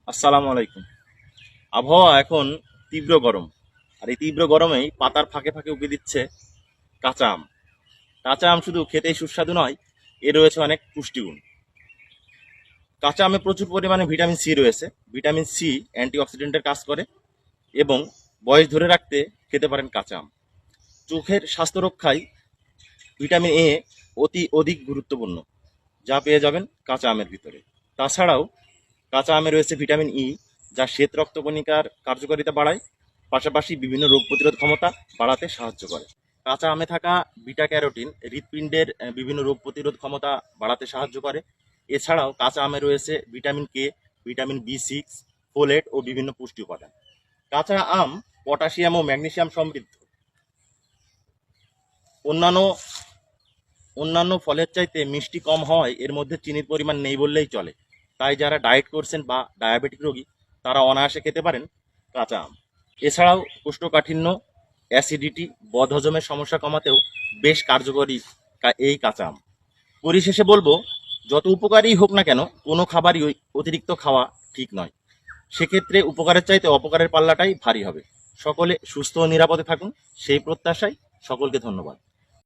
আসসালামু আলাইকুম। আবহাওয়া এখন তীব্র গরম। আর এই তীব্র গরমেই পাতার ফাঁকে ফাঁকে উকি দিচ্ছে কাঁচা আম। কাঁচা আম শুধু খেতেই সুস্বাদু নয়, এর রয়েছে অনেক পুষ্টিগুণ। কাঁচা আমে প্রচুর পরিমাণে ভিটামিন সি রয়েছে। ভিটামিন সি অ্যান্টিঅক্সিডেন্টের কাজ করে এবং বয়স ধরে রাখতে খেতে পারেন কাঁচা আম। চোখের স্বাস্থ্য রক্ষায় ভিটামিন এ অধিক গুরুত্বপূর্ণ, যা পেয়ে যাবেন কাঁচা আমের ভিতরে। তাছাড়াও কাঁচা আমে রয়েছে ভিটামিন ই, যা শ্বেত রক্তকণিকার কার্যকারিতা বাড়ায়, পাশাপাশি বিভিন্ন রোগ প্রতিরোধ ক্ষমতা বাড়াতে সাহায্য করে। কাঁচা আমে থাকা বিটা ক্যারোটিন হৃৎপিণ্ডের বিভিন্ন রোগ প্রতিরোধ ক্ষমতা বাড়াতে সাহায্য করে। এছাড়াও কাঁচা আমে রয়েছে ভিটামিন কে, ভিটামিন বি6, ফোলেট ও বিভিন্ন পুষ্টি উপাদান। কাঁচা আম পটাশিয়াম ও ম্যাগনেসিয়াম সমৃদ্ধ। অন্যান্য অন্যান্য ফলের চাইতে মিষ্টি কম হওয়ায় এর মধ্যে চিনির পরিমাণ নেই বললেই চলে। তাই যারা ডায়েট করছেন বা ডায়াবেটিক রোগী, তারা অনায়াসে খেতে পারেন কাঁচা আম। এছাড়াও কোষ্ঠকাঠিন্য, অ্যাসিডিটি, বদহজমের সমস্যা কমাতেও বেশ কার্যকরী এই কাঁচা আম। পরিশেষে বলবো, যত উপকারী হোক না কেন, কোনো খাবারই অতিরিক্ত খাওয়া ঠিক নয়। সেক্ষেত্রে উপকারের চাইতে অপকারের পাল্লাটাই ভারী হবে। সকলে সুস্থ ও নিরাপদে থাকুন, সেই প্রত্যাশায় সকলকে ধন্যবাদ।